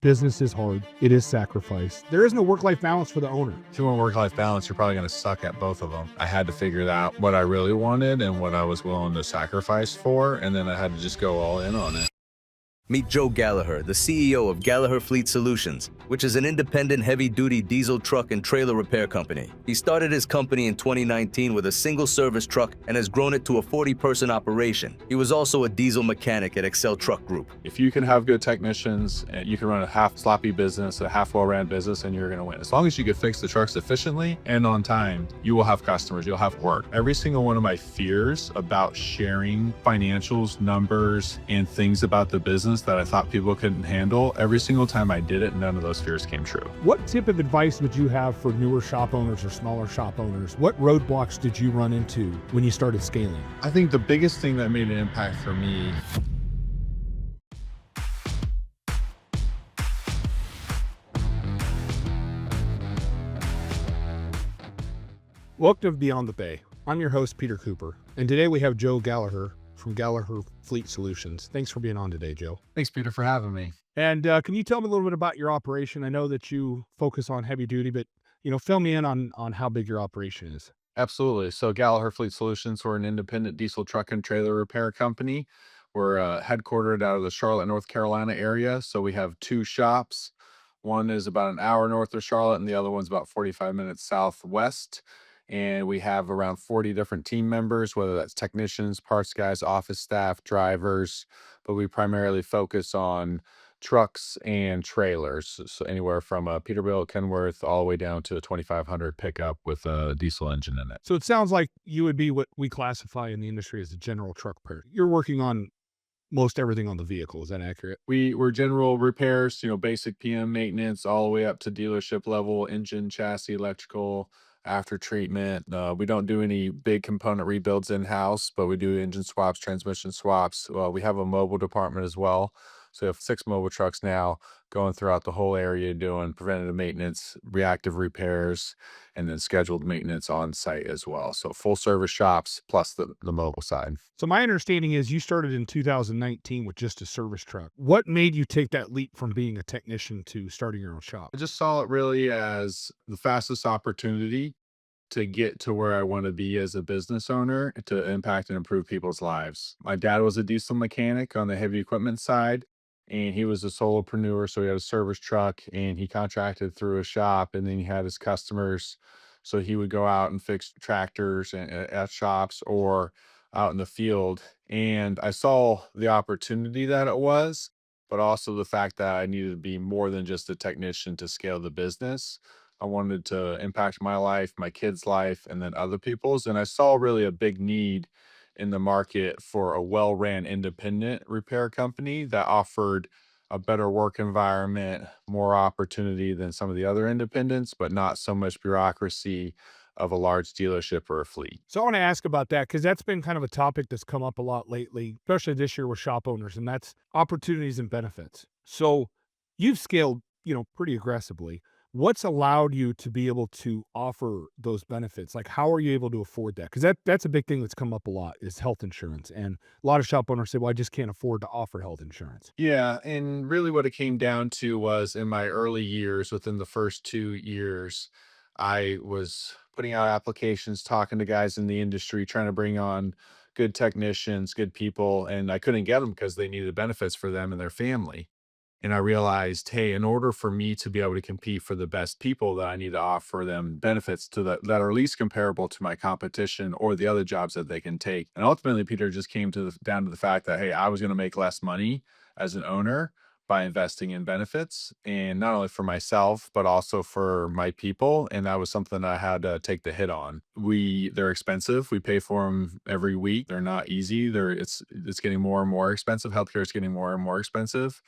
Business is hard. It is sacrifice. There is no work-life balance for the owner. If you want work-life balance, you're probably going to suck at both of them. I had to figure out what I really wanted and what I was willing to sacrifice for, and then I had to just go all in on it. Meet Joe Gallaher, the CEO of Gallaher Fleet Solutions, which is an independent heavy-duty diesel truck and trailer repair company. He started his company in 2019 with a single service truck and has grown it to a 40-person operation. He was also a diesel mechanic at Excel Truck Group. If you can have good technicians, and you can run a half sloppy business, a half well-ran business, and you're going to win. As long as you can fix the trucks efficiently and on time, you will have customers, you'll have work. Every single one of my fears about sharing financials, numbers, and things about the business that I thought people couldn't handle, every single time I did it, none of those fears came true. What tip of advice would you have for newer shop owners or smaller shop owners? What roadblocks did you run into when you started scaling? I think the biggest thing that made an impact for me Welcome to Beyond the Bay. I'm your host, Peter Cooper, and today we have Joe Gallaher from Gallaher Fleet Solutions. Thanks for being on today, Joe. Thanks, Peter, for having me. And can you tell me a little bit about your operation? I know that you focus on heavy duty, but fill me in on how big your operation is. Absolutely. So Gallaher Fleet Solutions, we're an independent diesel truck and trailer repair company. We're headquartered out of the Charlotte, North Carolina area. So we have two shops. One is about an hour north of Charlotte, and the other one's about 45 minutes southwest. And we have around 40 different team members, whether that's technicians, parts guys, office staff, drivers, but we primarily focus on trucks and trailers. So anywhere from a Peterbilt, Kenworth, all the way down to a 2500 pickup with a diesel engine in it. So it sounds like you would be what we classify in the industry as a general truck repair. You're working on most everything on the vehicle. Is that accurate? We're general repairs, basic PM maintenance, all the way up to dealership level, engine, chassis, electrical, after treatment. We don't do any big component rebuilds in house, but we do engine swaps, transmission swaps. We have a mobile department as well. So we have 6 mobile trucks now going throughout the whole area doing preventative maintenance, reactive repairs, and then scheduled maintenance on site as well. So full service shops plus the mobile side. So my understanding is you started in 2019 with just a service truck. What made you take that leap from being a technician to starting your own shop? I just saw it really as the fastest opportunity to get to where I want to be as a business owner to impact and improve people's lives. My dad was a diesel mechanic on the heavy equipment side, and he was a solopreneur. So he had a service truck and he contracted through a shop, and then he had his customers. So he would go out and fix tractors at shops or out in the field. And I saw the opportunity that it was, but also the fact that I needed to be more than just a technician to scale the business. I wanted to impact my life, my kids' life, and then other people's. And I saw really a big need in the market for a well-ran independent repair company that offered a better work environment, more opportunity than some of the other independents, but not so much bureaucracy of a large dealership or a fleet. So I want to ask about that because that's been kind of a topic that's come up a lot lately, especially this year with shop owners, and that's opportunities and benefits. So you've scaled, pretty aggressively. What's allowed you to be able to offer those benefits? Like, how are you able to afford that? Because that's a big thing that's come up a lot is health insurance. And a lot of shop owners say, well, I just can't afford to offer health insurance. Yeah, and really what it came down to was in my early years, within the first 2 years, I was putting out applications, talking to guys in the industry, trying to bring on good technicians, good people, and I couldn't get them because they needed benefits for them and their family. And I realized, hey, in order for me to be able to compete for the best people, that I need to offer them benefits that are at least comparable to my competition or the other jobs that they can take. And ultimately, Peter just came down to the fact that, hey, I was going to make less money as an owner by investing in benefits, and not only for myself, but also for my people. And that was something I had to take the hit on. They're expensive. We pay for them every week. They're not easy. It's getting more and more expensive. Healthcare is getting more and more expensive.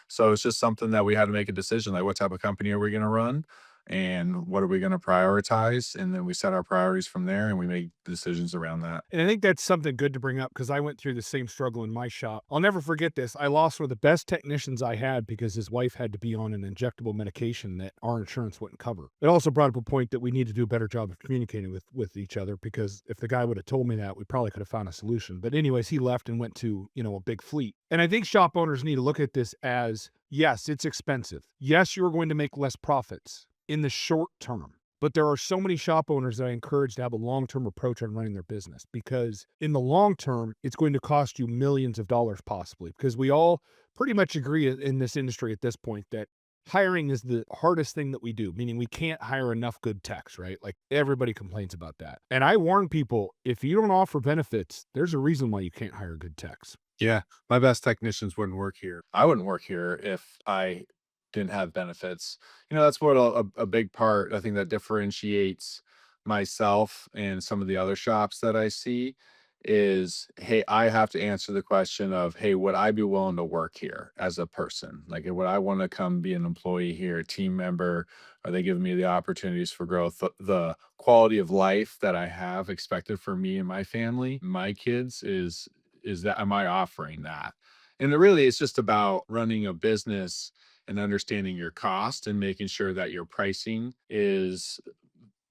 So it's just something that we had to make a decision, like what type of company are we going to run? and what are we going to prioritize? And then we set our priorities from there and we make decisions around that. And I think that's something good to bring up because I went through the same struggle in my shop. I'll never forget this. I lost one of the best technicians I had because his wife had to be on an injectable medication that our insurance wouldn't cover. It also brought up a point that we need to do a better job of communicating with each other, because if the guy would have told me that, we probably could have found a solution. But anyways, he left and went to, a big fleet. And I think shop owners need to look at this as, yes, it's expensive. Yes, you're going to make less profits in the short term. But there are so many shop owners that I encourage to have a long-term approach on running their business, because in the long term, it's going to cost you millions of dollars possibly, because we all pretty much agree in this industry at this point that hiring is the hardest thing that we do, meaning we can't hire enough good techs, right? Like everybody complains about that. And I warn people, if you don't offer benefits, there's a reason why you can't hire good techs. Yeah, my best technicians wouldn't work here. I wouldn't work here if I didn't have benefits. That's what a big part I think that differentiates myself and some of the other shops that I see is, hey, I have to answer the question of, hey, would I be willing to work here as a person? Like, would I want to come be an employee here, a team member? Are they giving me the opportunities for growth, the quality of life that I have expected for me and my family, my kids is that am I offering that? And it really it's just about running a business and understanding your cost and making sure that your pricing is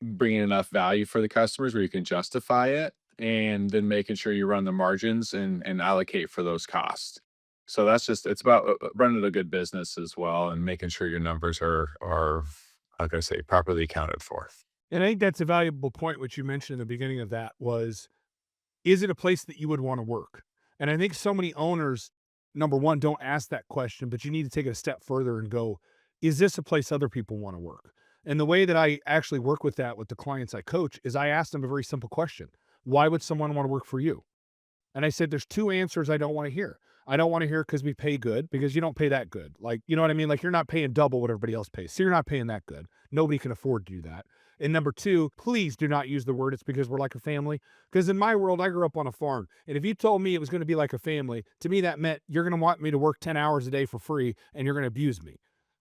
bringing enough value for the customers where you can justify it, and then making sure you run the margins and allocate for those costs. So that's just it's about running a good business as well and making sure your numbers are how can I say properly accounted for. And I think that's a valuable point, which you mentioned in the beginning of that was, is it a place that you would want to work? And I think so many owners, number one, don't ask that question, but you need to take it a step further and go, is this a place other people want to work? And the way that I actually work with that with the clients I coach is I ask them a very simple question. Why would someone want to work for you? And I said, there's two answers I don't want to hear. I don't want to hear because we pay good, because you don't pay that good. Like, you know what I mean? Like, you're not paying double what everybody else pays. So you're not paying that good. Nobody can afford to do that. And number two, please do not use the word it's because we're like a family. Because in my world, I grew up on a farm. And if you told me it was going to be like a family, to me, that meant you're going to want me to work 10 hours a day for free and you're going to abuse me.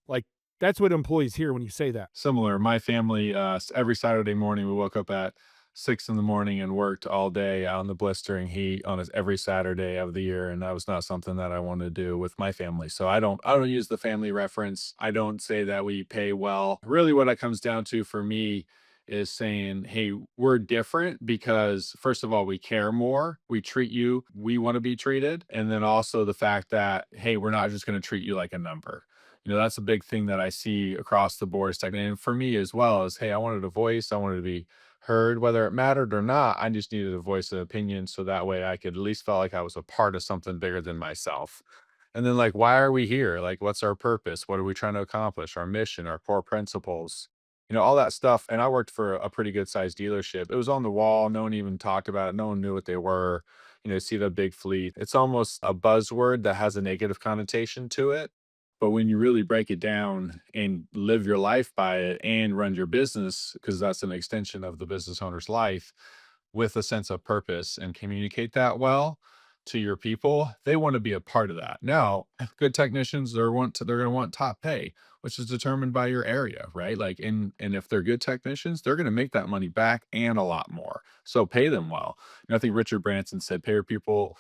Like, that's what employees hear when you say that. Similar. My family, every Saturday morning, we woke up at 6 in the morning and worked all day out in the blistering heat on every Saturday of the year. And that was not something that I wanted to do with my family. So I don't use the family reference. I don't say that we pay well. Really what it comes down to for me is saying, hey, we're different because first of all, we care more. We treat you, we want to be treated. And then also the fact that, hey, we're not just going to treat you like a number. That's a big thing that I see across the board. And for me as well is, hey, I wanted a voice. I wanted to be heard, whether it mattered or not. I just needed a voice of opinion. So that way I could at least feel like I was a part of something bigger than myself. And then like, why are we here? Like, what's our purpose? What are we trying to accomplish? Our mission, our core principles, all that stuff. And I worked for a pretty good sized dealership. It was on the wall. No one even talked about it. No one knew what they were. See the big fleet. It's almost a buzzword that has a negative connotation to it. But when you really break it down and live your life by it and run your business, because that's an extension of the business owner's life, with a sense of purpose and communicate that well to your people, they want to be a part of that. Now, good technicians, they're going to want top pay, which is determined by your area, right? Like, and if they're good technicians, they're going to make that money back and a lot more. So pay them well. I think Richard Branson said, pay your people,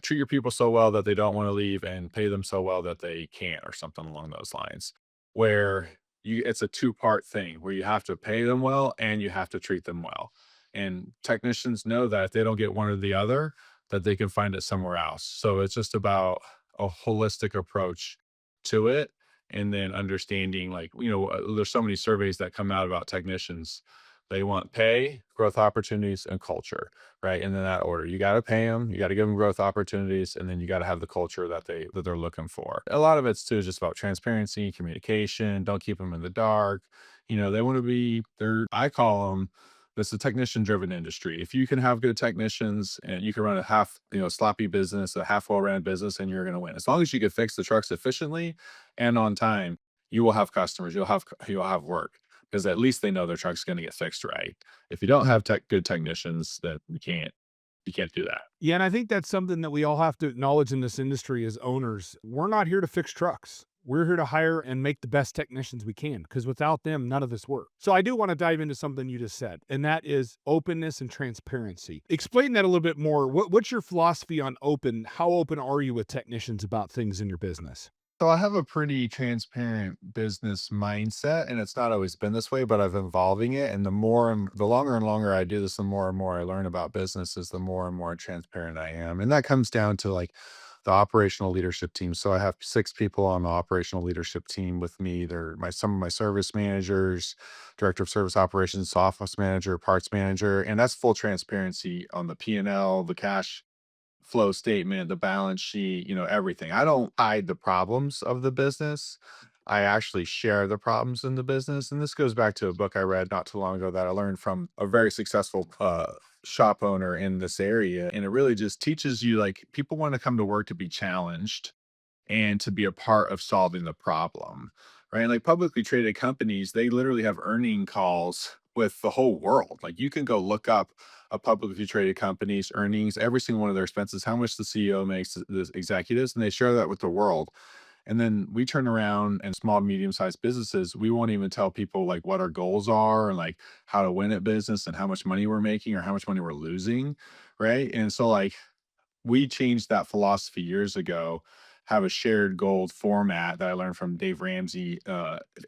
treat your people so well that they don't want to leave, and pay them so well that they can't, or something along those lines. Where it's a two-part thing where you have to pay them well and you have to treat them well. And technicians know that if they don't get one or the other, that they can find it somewhere else. So it's just about a holistic approach to it. And then understanding, like, there's so many surveys that come out about technicians. They want pay, growth opportunities, and culture, right? And in that order, you got to pay them, you got to give them growth opportunities, and then you got to have the culture that they're looking for. A lot of it's too just about transparency, communication. Don't keep them in the dark. They want to be. I call them. This is a technician-driven industry. If you can have good technicians and you can run a half, sloppy business, a half well-ran business, and you're going to win. As long as you can fix the trucks efficiently and on time, you will have customers. You'll have work because at least they know their truck's going to get fixed right. If you don't have good technicians, that you can't do that. Yeah, and I think that's something that we all have to acknowledge in this industry as owners. We're not here to fix trucks. We're here to hire and make the best technicians we can because without them, none of this works. So I do want to dive into something you just said, and that is openness and transparency. Explain that a little bit more. What's your philosophy on open? How open are you with technicians about things in your business? So I have a pretty transparent business mindset, and it's not always been this way, but I've evolving it. And the longer and longer I do this, the more and more I learn about businesses, the more and more transparent I am. And that comes down to like the operational leadership team. So I have 6 people on the operational leadership team with me. They're some of my service managers, director of service operations, office manager, parts manager, and that's full transparency on the P&L, the cash flow statement, the balance sheet, everything. I don't hide the problems of the business. I actually share the problems in the business. And this goes back to a book I read not too long ago that I learned from a very successful shop owner in this area. And it really just teaches you like people want to come to work to be challenged and to be a part of solving the problem, right? Like publicly traded companies, they literally have earning calls with the whole world. Like you can go look up a publicly traded company's earnings, every single one of their expenses, how much the CEO makes, the executives, and they share that with the world. And then we turn around and small, medium-sized businesses, we won't even tell people like what our goals are and like how to win at business and how much money we're making or how much money we're losing. Right. And so like we changed that philosophy years ago, have a shared gold format that I learned from Dave Ramsey.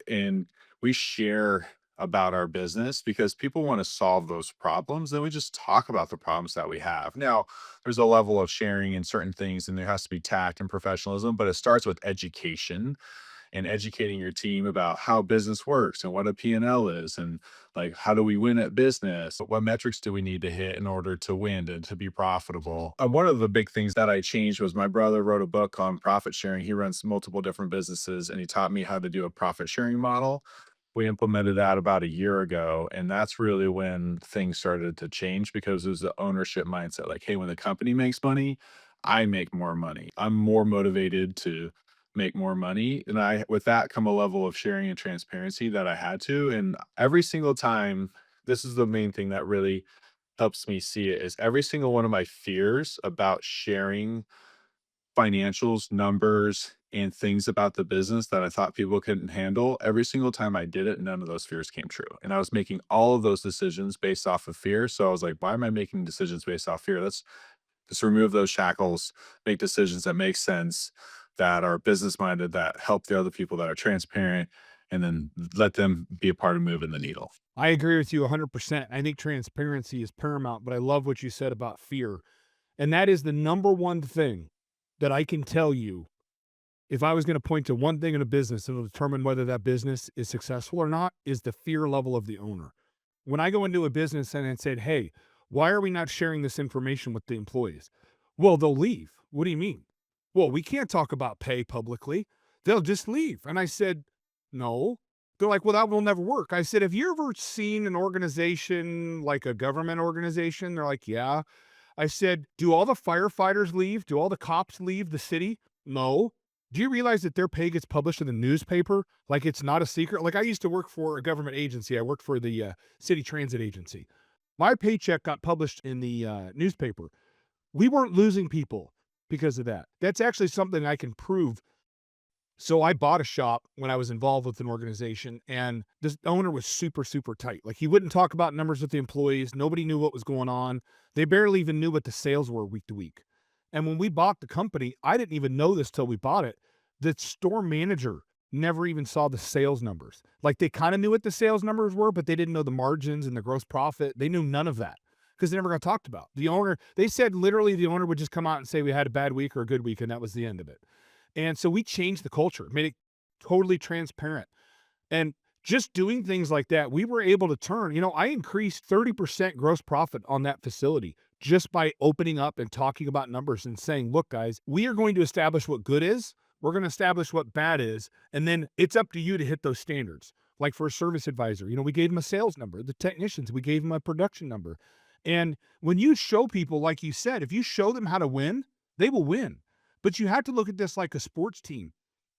And we share about our business because people want to solve those problems. And we just talk about the problems that we have. Now, there's a level of sharing in certain things, and there has to be tact and professionalism, but it starts with education and educating your team about how business works and what a P&L is and like how do we win at business? What metrics do we need to hit in order to win and to be profitable? One of the big things that I changed was my brother wrote a book on profit sharing. He runs multiple different businesses and he taught me how to do a profit sharing model. We implemented that about a year ago. And that's really when things started to change because it was the ownership mindset. Like, hey, when the company makes money, I make more money. I'm more motivated to make more money. And with that come a level of sharing and transparency that I had to. And every single time, this is the main thing that really helps me see it is every single one of my fears about sharing financials, numbers, and things about the business that I thought people couldn't handle. Every single time I did it, none of those fears came true. And I was making all of those decisions based off of fear. So I was like, why am I making decisions based off fear? Let's just remove those shackles, make decisions that make sense, that are business minded, that help the other people, that are transparent, and then let them be a part of moving the needle. I agree with you 100%. I think transparency is paramount, but I love what you said about fear. And that is the number one thing that I can tell you. If I was going to point to one thing in a business that'll determine whether that business is successful or not, is the fear level of the owner. When I go into a business and I said, hey, why are we not sharing this information with the employees? Well, they'll leave. What do you mean? Well, we can't talk about pay publicly. They'll just leave. And I said, no. They're like, well, that will never work. I said, have you ever seen an organization like a government organization? They're like, yeah. I said, do all the firefighters leave? Do all the cops leave the city? No. Do you realize that their pay gets published in the newspaper? Like it's not a secret. Like I used to work for a government agency. I worked for the city transit agency. My paycheck got published in the newspaper. We weren't losing people because of that. That's actually something I can prove. So I bought a shop when I was involved with an organization, and this owner was super, super tight. Like he wouldn't talk about numbers with the employees. Nobody knew what was going on. They barely even knew what the sales were week to week. And when we bought the company, I didn't even know this till we bought it. The store manager never even saw the sales numbers. Like they kind of knew what the sales numbers were, but they didn't know the margins and the gross profit. They knew none of that because they never got talked about. The owner, they said literally the owner would just come out and say we had a bad week or a good week, and that was the end of it. And so we changed the culture, made it totally transparent. And just doing things like that, we were able to turn, I increased 30% gross profit on that facility just by opening up and talking about numbers and saying, look, guys, we are going to establish what good is. We're going to establish what bad is. And then it's up to you to hit those standards. Like for a service advisor, we gave them a sales number. The technicians, we gave them a production number. And when you show people, like you said, if you show them how to win, they will win. But you have to look at this like a sports team.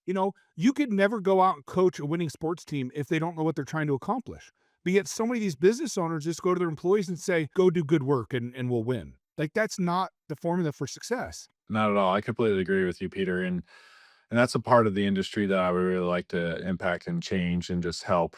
You could never go out and coach a winning sports team if they don't know what they're trying to accomplish. But yet so many of these business owners just go to their employees and say, go do good work and we'll win. Like that's not the formula for success. Not at all. I completely agree with you, Peter. And And that's a part of the industry that I would really like to impact and change and just help.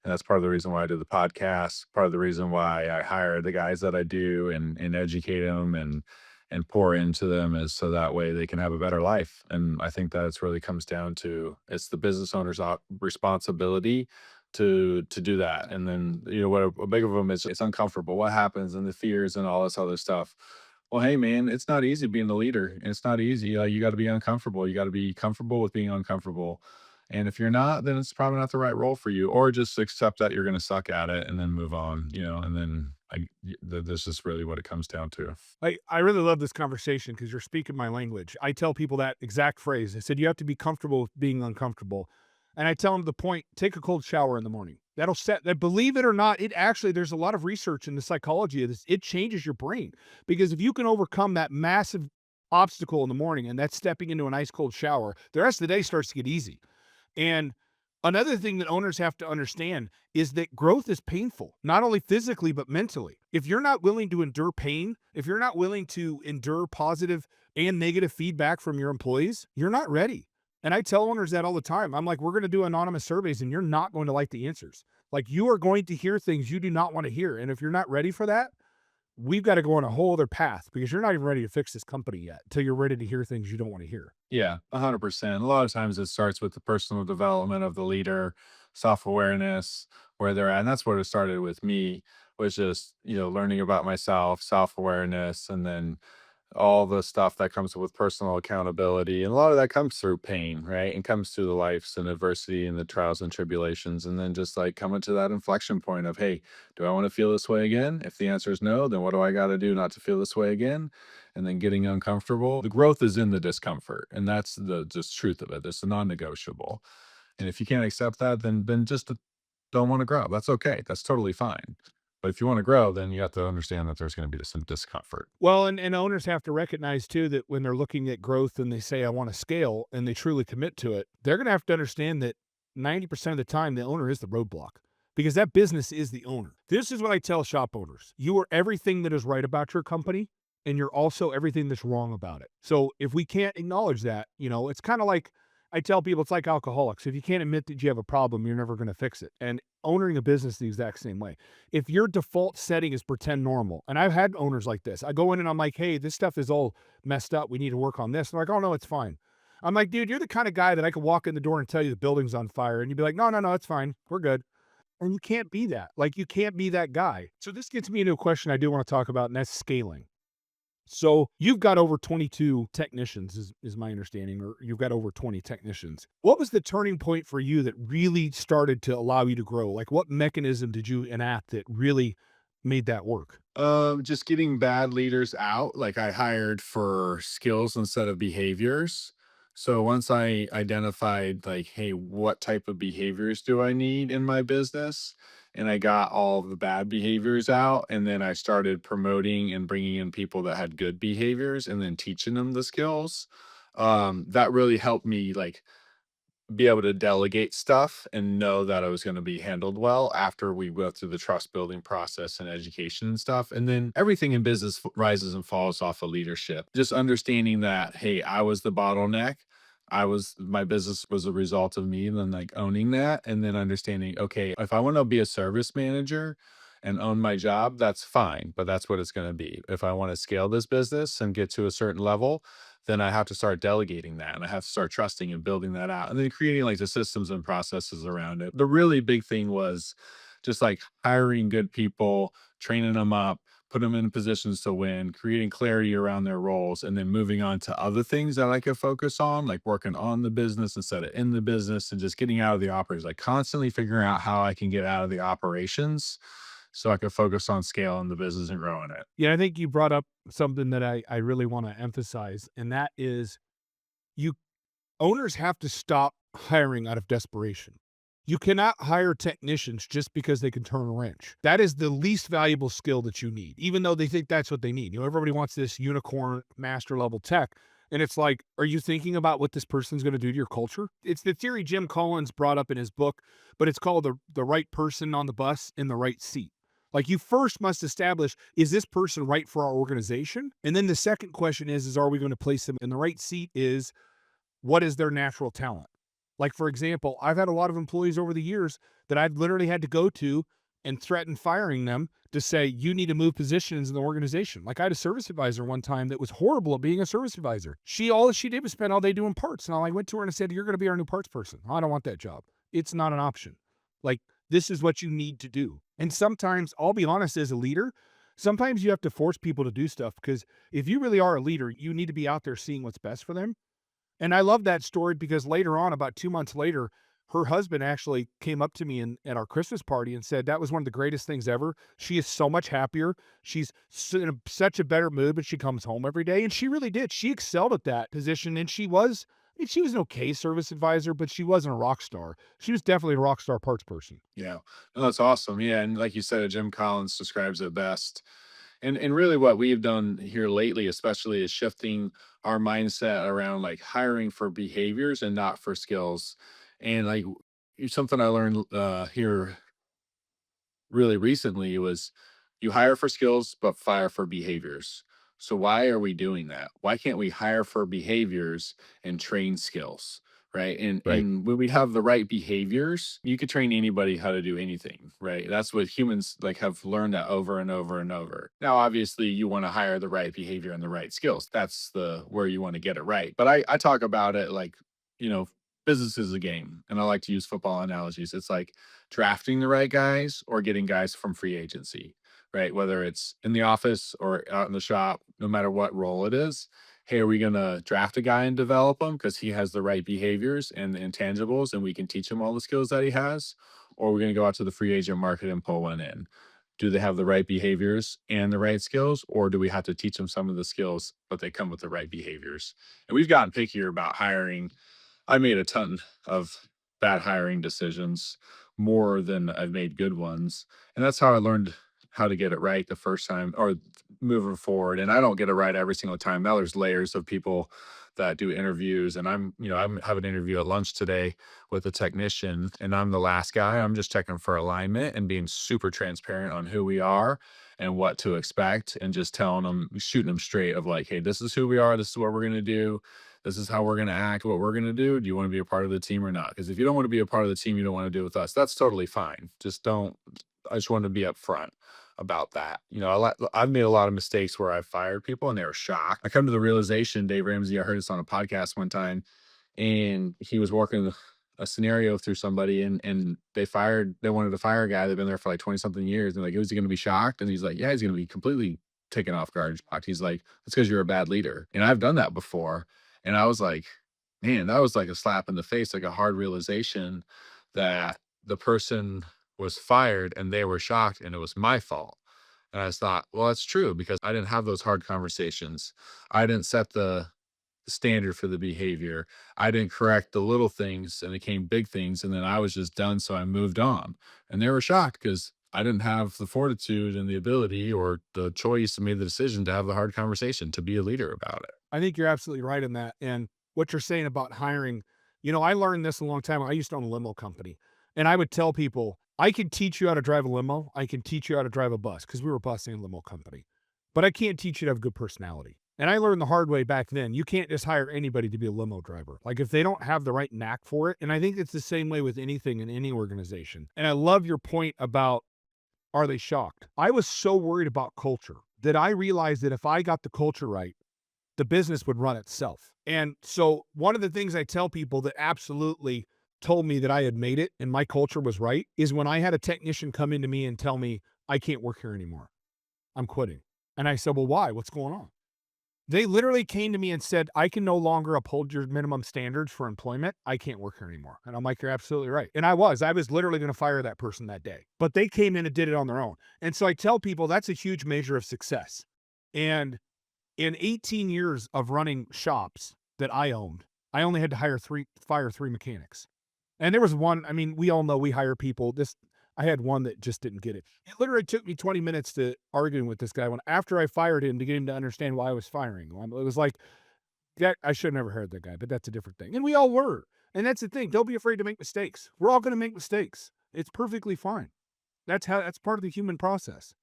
And that's part of the reason why I do the podcast, part of the reason why I hire the guys that I do and educate them and pour into them is so that way they can have a better life. And I think that it's really comes down to it's the business owner's responsibility to do that. And then, you know, what a big of them is it's uncomfortable. What happens and the fears and all this other stuff. Well, hey man, it's not easy being a leader. And it's not easy. You got to be uncomfortable. You got to be comfortable with being uncomfortable. And if you're not, then it's probably not the right role for you, or just accept that you're going to suck at it and then move on, you know, and then this is really what it comes down to. I really love this conversation because you're speaking my language. I tell people that exact phrase. I said, you have to be comfortable with being uncomfortable. And I tell them the point, take a cold shower in the morning. That'll set that, believe it or not, it actually, there's a lot of research in the psychology of this. It changes your brain because if you can overcome that massive obstacle in the morning and that's stepping into an ice cold shower, the rest of the day starts to get easy. And another thing that owners have to understand is that growth is painful, not only physically, but mentally. If you're not willing to endure pain, if you're not willing to endure positive and negative feedback from your employees, you're not ready. And I tell owners that all the time. I'm like, we're going to do anonymous surveys and you're not going to like the answers. Like, you are going to hear things you do not want to hear. And if you're not ready for that, we've got to go on a whole other path because you're not even ready to fix this company yet until you're ready to hear things you don't want to hear. Yeah, 100%. A lot of times it starts with the personal development of the leader, self-awareness, where they're at. And that's what it started with me, was just, you know, learning about myself, self-awareness, and then all the stuff that comes with personal accountability. And a lot of that comes through pain, right? And comes through the lives and adversity and the trials and tribulations. And then just like coming to that inflection point of, hey, do I want to feel this way again? If the answer is no, then what do I got to do not to feel this way again? And then getting uncomfortable. The growth is in the discomfort. And that's the just truth of it. It's a non-negotiable. And if you can't accept that, then just don't want to grow. That's okay. That's totally fine. But if you want to grow, then you have to understand that there's going to be some discomfort. Well, and owners have to recognize too that when they're looking at growth and they say, I want to scale and they truly commit to it, they're going to have to understand that 90% of the time, the owner is the roadblock because that business is the owner. This is what I tell shop owners. You are everything that is right about your company and you're also everything that's wrong about it. So if we can't acknowledge that, you know, it's kind of like I tell people it's like alcoholics. If you can't admit that you have a problem, you're never going to fix it. And owning a business the exact same way. If your default setting is pretend normal, and I've had owners like this, I go in and I'm like, hey, this stuff is all messed up. We need to work on this. And they're like, oh, no, it's fine. I'm like, dude, you're the kind of guy that I could walk in the door and tell you the building's on fire. And you'd be like, no, no, no, it's fine. We're good. And you can't be that. Like, you can't be that guy. So this gets me into a question I do want to talk about, and that's scaling. So you've got over 22 technicians is my understanding, or you've got over 20 technicians. What was the turning point for you that really started to allow you to grow? Like, what mechanism did you enact that really made that work? Just getting bad leaders out. Like I hired for skills instead of behaviors. So once I identified like, hey, what type of behaviors do I need in my business? And I got all of the bad behaviors out. And then I started promoting and bringing in people that had good behaviors and then teaching them the skills. That really helped me like be able to delegate stuff and know that it was going to be handled well after we go through the trust building process and education and stuff. And then everything in business rises and falls off of leadership. Just understanding that, hey, I was the bottleneck. My business was a result of me, and then like owning that and then understanding, okay, if I want to be a service manager and own my job, that's fine, but that's what it's going to be. If I want to scale this business and get to a certain level, then I have to start delegating that and I have to start trusting and building that out and then creating like the systems and processes around it. The really big thing was just like hiring good people, training them up, put them in positions to win, creating clarity around their roles, and then moving on to other things that I could focus on, like working on the business instead of in the business and just getting out of the operations, like constantly figuring out how I can get out of the operations so I could focus on scaling the business and growing it. Yeah, I think you brought up something that I really want to emphasize, and that is you owners have to stop hiring out of desperation. You cannot hire technicians just because they can turn a wrench. That is the least valuable skill that you need, even though they think that's what they need. You know, everybody wants this unicorn master level tech. And it's like, are you thinking about what this person's going to do to your culture? It's the theory Jim Collins brought up in his book, but it's called the right person on the bus in the right seat. Like, you first must establish, is this person right for our organization? And then the second question is are we going to place them in the right seat? Is what is their natural talent? Like, for example, I've had a lot of employees over the years that I've literally had to go to and threaten firing them to say, you need to move positions in the organization. Like, I had a service advisor one time that was horrible at being a service advisor. All she did was spend all day doing parts. And I went to her and I said, you're going to be our new parts person. I don't want that job. It's not an option. Like, this is what you need to do. And sometimes, I'll be honest, as a leader, sometimes you have to force people to do stuff, because if you really are a leader, you need to be out there seeing what's best for them. And I love that story because later on, about 2 months later, her husband actually came up to me at our Christmas party and said, "That was one of the greatest things ever. She is so much happier. She's in such a better mood when she comes home every day." And she really did. She excelled at that position, and she was an okay service advisor, but she wasn't a rock star. She was definitely a rock star parts person. Yeah. No, that's awesome. Yeah. And like you said, Jim Collins describes it best. And really what we've done here lately, especially, is shifting our mindset around like hiring for behaviors and not for skills. And like something I learned here really recently was you hire for skills but fire for behaviors. So why are we doing that? Why can't we hire for behaviors and train skills? Right. And Right. when we have the right behaviors, you could train anybody how to do anything. Right. That's what humans like have learned that over and over and over. Now, obviously, you want to hire the right behavior and the right skills. That's the where you want to get it right. But I talk about it like, you know, business is a game. And I like to use football analogies. It's like drafting the right guys or getting guys from free agency, right? Whether it's in the office or out in the shop, no matter what role it is. Hey, are we going to draft a guy and develop him because he has the right behaviors and the intangibles and we can teach him all the skills that he has? Or are we going to go out to the free agent market and pull one in? Do they have the right behaviors and the right skills? Or do we have to teach them some of the skills, but they come with the right behaviors? And we've gotten pickier about hiring. I made a ton of bad hiring decisions, more than I've made good ones, and that's how I learned how to get it right the first time or moving forward, and I don't get it right every single time. Now there's layers of people that do interviews, and I'm having an interview at lunch today with a technician, and I'm the last guy. I'm just checking for alignment and being super transparent on who we are and what to expect, and just telling them, shooting them straight of like, "Hey, this is who we are. This is what we're gonna do. This is how we're going to act, what we're going to do. Do you want to be a part of the team or not? Because if you don't want to be a part of the team, you don't want to do it with us. That's totally fine. Just don't. I just want to be upfront about that. I've made a lot of mistakes where I've fired people and they were shocked. I come to the realization, Dave Ramsey, I heard this on a podcast one time, and he was working a scenario through somebody, and they wanted to fire a guy that'd been there for like 20 something years. And like, was he going to be shocked? And he's like, yeah, he's going to be completely taken off guard, shocked. He's like, that's because you're a bad leader. And I've done that before. And I was like, man, that was like a slap in the face, like a hard realization that the person was fired and they were shocked and it was my fault. And I just thought, well, that's true because I didn't have those hard conversations. I didn't set the standard for the behavior. I didn't correct the little things and it came big things. And then I was just done. So I moved on. And they were shocked because I didn't have the fortitude and the ability or the choice to make the decision to have the hard conversation, to be a leader about it. I think you're absolutely right in that. And what you're saying about hiring, I learned this a long time. I used to own a limo company, and I would tell people, I can teach you how to drive a limo. I can teach you how to drive a bus because we were a bus and limo company, but I can't teach you to have good personality. And I learned the hard way back then. You can't just hire anybody to be a limo driver. Like, if they don't have the right knack for it. And I think it's the same way with anything in any organization. And I love your point about, are they shocked? I was so worried about culture that I realized that if I got the culture right, the business would run itself. And so one of the things I tell people that absolutely told me that I had made it and my culture was right is when I had a technician come into me and tell me, I can't work here anymore. I'm quitting. And I said, well, why? What's going on? They literally came to me and said, I can no longer uphold your minimum standards for employment. I can't work here anymore. And I'm like, you're absolutely right. And I was literally going to fire that person that day, but they came in and did it on their own. And so I tell people that's a huge measure of success. And in 18 years of running shops that I owned, I only had to fire three mechanics. And there was one, we all know we hire people. I had one that just didn't get it. It literally took me 20 minutes to arguing with this guy after I fired him to get him to understand why I was firing him. It was like, that I should have never hired that guy, but that's a different thing. And we all were. And that's the thing. Don't be afraid to make mistakes. We're all going to make mistakes. It's perfectly fine. That's part of the human process.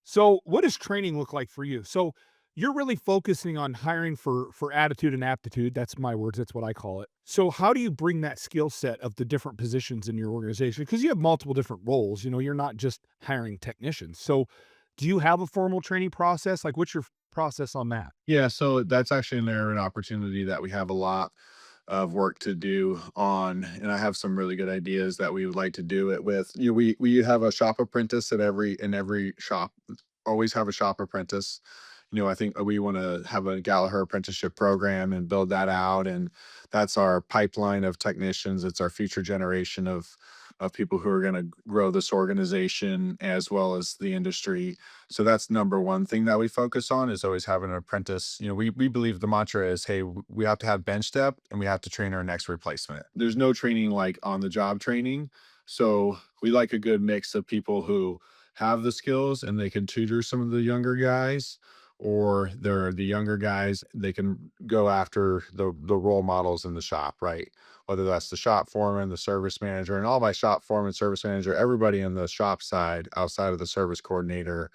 So what does training look like for you? So you're really focusing on hiring for attitude and aptitude. That's my words. That's what I call it. So how do you bring that skill set of the different positions in your organization? Because you have multiple different roles. You're not just hiring technicians. So do you have a formal training process? Like, what's your process on that? Yeah, so that's actually an opportunity that we have a lot of work to do on, and I have some really good ideas that we would like to do it with. We have a shop apprentice at every shop. Always have a shop apprentice. I think we want to have a Gallaher apprenticeship program and build that out, and that's our pipeline of technicians. It's our future generation of people who are going to grow this organization as well as the industry. So that's number one thing that we focus on is always having an apprentice. We believe the mantra is, hey, we have to have bench depth and we have to train our next replacement. There's no training like on the job training. So we like a good mix of people who have the skills and they can tutor some of the younger guys, or they're the younger guys, they can go after the role models in the shop, right? Whether that's the shop foreman, the service manager, and all my shop foreman, service manager, everybody in the shop side outside of the service coordinator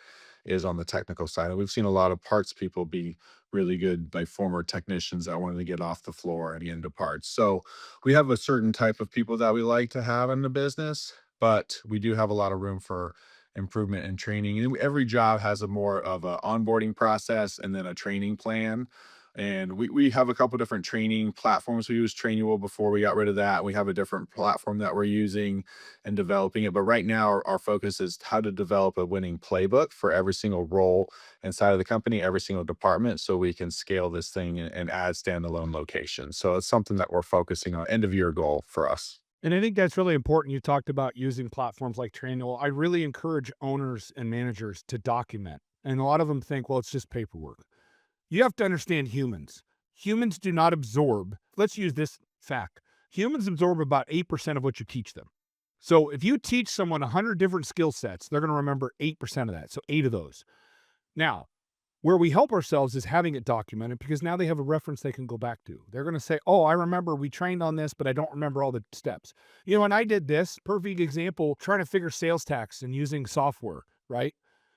is on the technical side. And we've seen a lot of parts people be really good by former technicians that wanted to get off the floor and get into parts. So we have a certain type of people that we like to have in the business, but we do have a lot of room for improvement and training. And every job has a more of a onboarding process and then a training plan. And we have a couple different training platforms. We use Trainual before we got rid of that. We have a different platform that we're using and developing it. But right now, our focus is how to develop a winning playbook for every single role inside of the company, every single department, so we can scale this thing and add standalone locations. So it's something that we're focusing on, end of year goal for us. And I think that's really important. You talked about using platforms like Trainual. I really encourage owners and managers to document. And a lot of them think, well, it's just paperwork. You have to understand humans. Humans do not absorb, let's use this fact. Humans absorb about 8% of what you teach them. So if you teach someone 100 different skill sets, they're going to remember 8% of that. So 8 of those. Now, where we help ourselves is having it documented because now they have a reference they can go back to. They're going to say, oh, I remember we trained on this, but I don't remember all the steps. And I did this, perfect example, trying to figure sales tax and using software, right?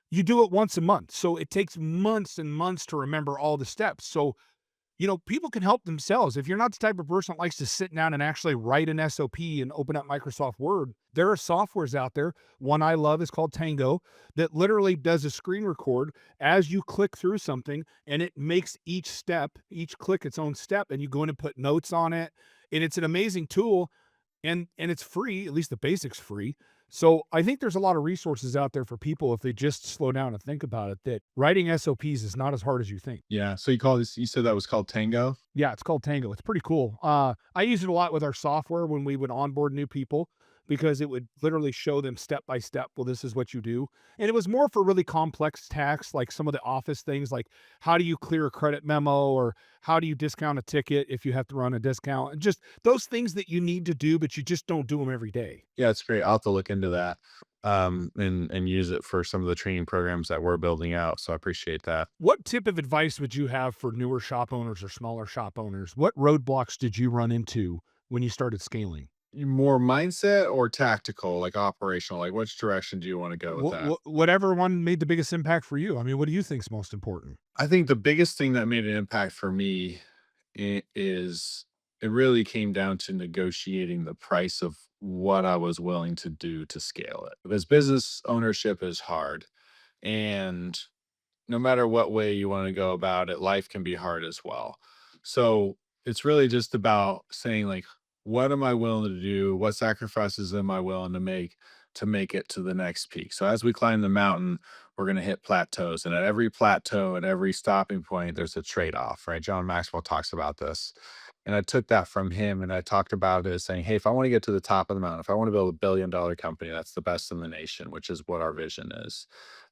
You do it once a month. So it takes months and months to remember all the steps. So people can help themselves. If you're not the type of person that likes to sit down and actually write an SOP and open up Microsoft Word, there are softwares out there. One I love is called Tango that literally does a screen record as you click through something and it makes each step, each click its own step, and you go in and put notes on it. And it's an amazing tool and it's free, at least the basics free. So I think there's a lot of resources out there for people if they just slow down and think about it, that writing SOPs is not as hard as you think. Yeah. So you call this, you said that was called Tango? Yeah, it's called Tango. It's pretty cool. I use it a lot with our software when we would onboard new people because it would literally show them step by step. Well, this is what you do. And it was more for really complex tasks, like some of the office things, like how do you clear a credit memo or how do you discount a ticket if you have to run a discount? And just those things that you need to do, but you just don't do them every day. Yeah, it's great. I'll have to look into that, and use it for some of the training programs that we're building out. So I appreciate that. What tip of advice would you have for newer shop owners or smaller shop owners? What roadblocks did you run into when you started scaling? More mindset or tactical, like operational? Like which direction do you want to go with that? Whatever one made the biggest impact for you. I mean, what do you think is most important? I think the biggest thing that made an impact for me is it really came down to negotiating the price of what I was willing to do to scale it. Because business ownership is hard. And no matter what way you want to go about it, life can be hard as well. So it's really just about saying, like, what am I willing to do? What sacrifices am I willing to make it to the next peak? So as we climb the mountain, we're going to hit plateaus. And at every plateau, at every stopping point, there's a trade off, right? John Maxwell talks about this. And I took that from him and I talked about it as saying, hey, if I want to get to the top of the mountain, if I want to build $1 billion company that's the best in the nation, which is what our vision is,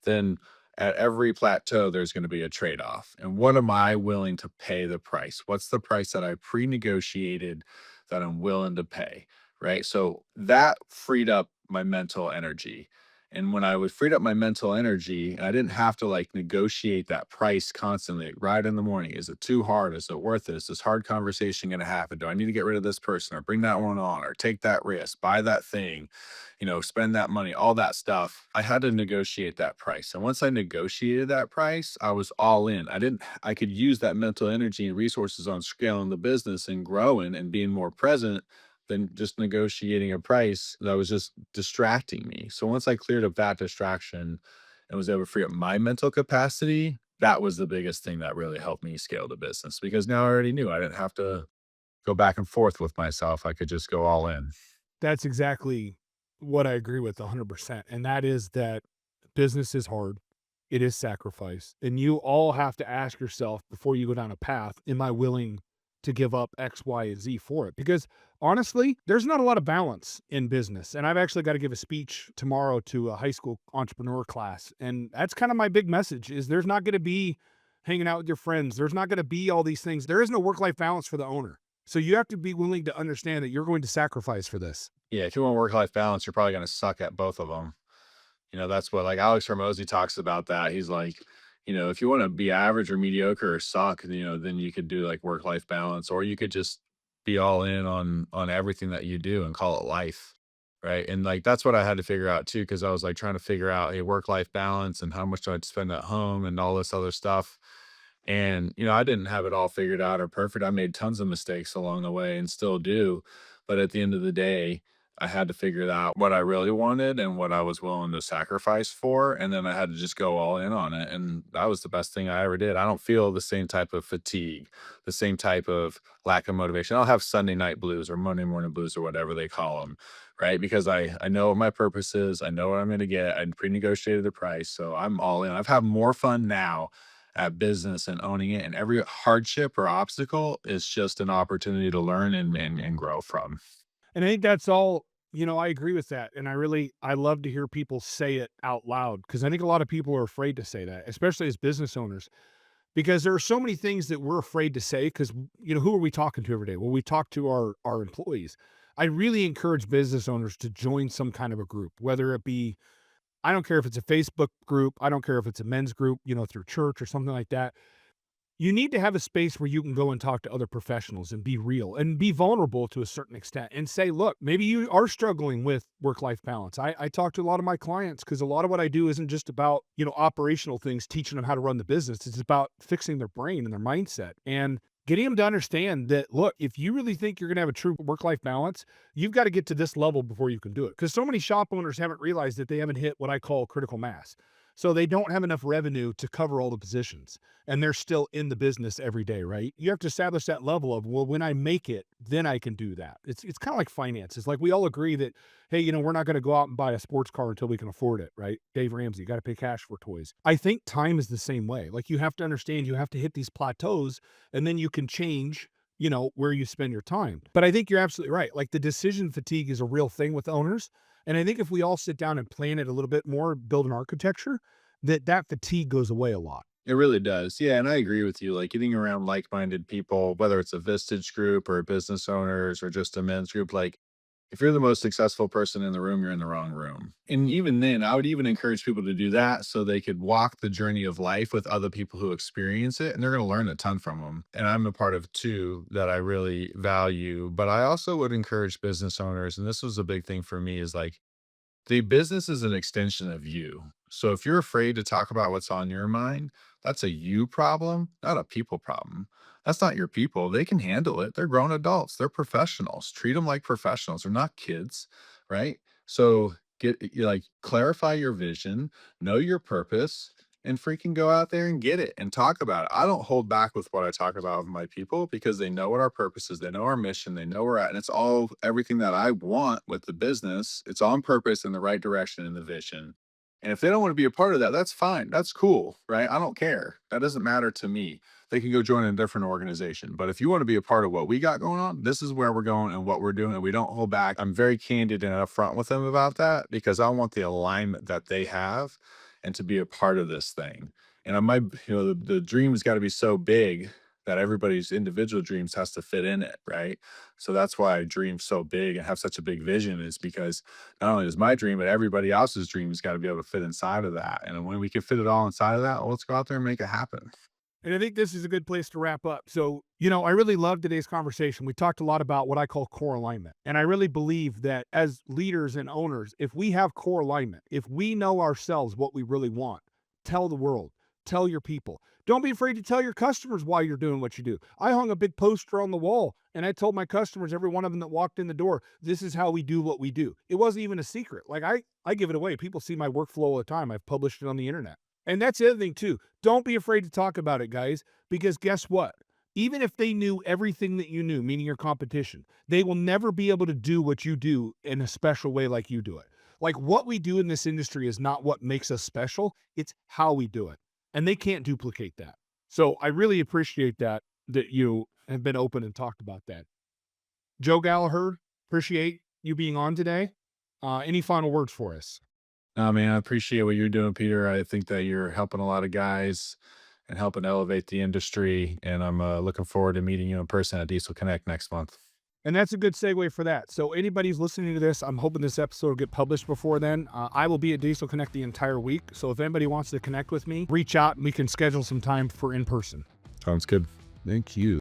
then at every plateau, there's going to be a trade off. And what am I willing to pay the price? What's the price that I pre negotiated that I'm willing to pay? Right. So that freed up my mental energy. And when I would freed up my mental energy, I didn't have to like negotiate that price constantly, right in the morning. Is it too hard? Is it worth it? Is this hard conversation going to happen? Do I need to get rid of this person or bring that one on or take that risk, buy that thing, spend that money, all that stuff? I had to negotiate that price. And once I negotiated that price, I was all in. I could use that mental energy and resources on scaling the business and growing and being more present than just negotiating a price that was just distracting me. So once I cleared up that distraction and was able to free up my mental capacity, that was the biggest thing that really helped me scale the business because now I already knew I didn't have to go back and forth with myself. I could just go all in. That's exactly what I agree with 100%, and that is that business is hard. It is sacrifice, and you all have to ask yourself before you go down a path, am I willing to give up X, Y, and Z for it? Because honestly, there's not a lot of balance in business, and I've actually got to give a speech tomorrow to a high school entrepreneur class, and that's kind of my big message is there's not going to be hanging out with your friends. There's not going to be all these things. There is no work-life balance for the owner. So you have to be willing to understand that you're going to sacrifice for this. Yeah, if you want work-life balance, you're probably gonna suck at both of them. That's what like Alex Hormozy talks about that. He's like, if you want to be average or mediocre or suck, then you could do like work-life balance, or you could just be all in on everything that you do and call it life. Right. And like that's what I had to figure out too, because I was like trying to figure out a work-life balance and how much do I spend at home and all this other stuff. And, I didn't have it all figured out or perfect. I made tons of mistakes along the way and still do. But at the end of the day, I had to figure out what I really wanted and what I was willing to sacrifice for. And then I had to just go all in on it. And that was the best thing I ever did. I don't feel the same type of fatigue, the same type of lack of motivation. I'll have Sunday night blues or Monday morning blues or whatever they call them, right? Because I know what my purpose is. I know what I'm going to get. I pre negotiated the price. So I'm all in. I've had more fun now at business and owning it. And every hardship or obstacle is just an opportunity to learn and grow from. And I think that's all, I agree with that. And I love to hear people say it out loud because I think a lot of people are afraid to say that, especially as business owners, because there are so many things that we're afraid to say because, who are we talking to every day? Well, we talk to our employees. I really encourage business owners to join some kind of a group, whether it be, I don't care if it's a Facebook group. I don't care if it's a men's group, through church or something like that. You need to have a space where you can go and talk to other professionals and be real and be vulnerable to a certain extent and say, look, maybe you are struggling with work-life balance. I talk to a lot of my clients because a lot of what I do isn't just about, operational things, teaching them how to run the business. It's about fixing their brain and their mindset and getting them to understand that, look, if you really think you're going to have a true work-life balance, you've got to get to this level before you can do it. Because so many shop owners haven't realized that they haven't hit what I call critical mass. So they don't have enough revenue to cover all the positions and they're still in the business every day, right? You have to establish that level of, well, when I make it, then I can do that. It's kind of like finances. Like we all agree that, hey, we're not going to go out and buy a sports car until we can afford it, right? Dave Ramsey, got to pay cash for toys. I think time is the same way. Like you have to understand you have to hit these plateaus and then you can change where you spend your time. But I think you're absolutely right. Like the decision fatigue is a real thing with owners. And I think if we all sit down and plan it a little bit more, build an architecture, that fatigue goes away a lot. It really does. Yeah, and I agree with you. Like getting around like-minded people, whether it's a Vistage group or business owners or just a men's group, like if you're the most successful person in the room, you're in the wrong room. And even then, I would even encourage people to do that so they could walk the journey of life with other people who experience it and they're going to learn a ton from them. And I'm a part of two that I really value, but I also would encourage business owners, and this was a big thing for me, is like the business is an extension of you. So if you're afraid to talk about what's on your mind, that's a you problem, not a people problem. That's not your people. They can handle it. They're grown adults. They're professionals. Treat them like professionals. They're not kids, right? So clarify your vision, know your purpose, and freaking go out there and get it and talk about it. I don't hold back with what I talk about with my people because they know what our purpose is. They know our mission. They know where we're at. And it's all everything that I want with the business. It's on purpose in the right direction in the vision. And if they don't want to be a part of that, that's fine. That's cool, right? I don't care. That doesn't matter to me. They can go join a different organization. But if you want to be a part of what we got going on, this is where we're going and what we're doing. And we don't hold back. I'm very candid and upfront with them about that because I want the alignment that they have and to be a part of this thing. And I might, the dream has got to be so big that everybody's individual dreams has to fit in it, right? So that's why I dream so big and have such a big vision, is because not only is my dream, but everybody else's dream has got to be able to fit inside of that. And when we can fit it all inside of that, well, let's go out there and make it happen. And I think this is a good place to wrap up. So, I really love today's conversation. We talked a lot about what I call core alignment. And I really believe that as leaders and owners, if we have core alignment, if we know ourselves what we really want, tell the world, tell your people. Don't be afraid to tell your customers why you're doing what you do. I hung a big poster on the wall and I told my customers, every one of them that walked in the door, this is how we do what we do. It wasn't even a secret. Like I give it away. People see my workflow all the time. I've published it on the internet. And that's the other thing too. Don't be afraid to talk about it, guys, because guess what? Even if they knew everything that you knew, meaning your competition, they will never be able to do what you do in a special way like you do it. Like what we do in this industry is not what makes us special, it's how we do it. And they can't duplicate that. So I really appreciate that you have been open and talked about that. Joe Gallaher, appreciate you being on today. Any final words for us? No, man, I appreciate what you're doing, Peter. I think that you're helping a lot of guys and helping elevate the industry. And I'm looking forward to meeting you in person at Diesel Connect next month. And that's a good segue for that. So anybody who's listening to this, I'm hoping this episode will get published before then. I will be at Diesel Connect the entire week. So if anybody wants to connect with me, reach out and we can schedule some time for in person. Sounds good. Thank you.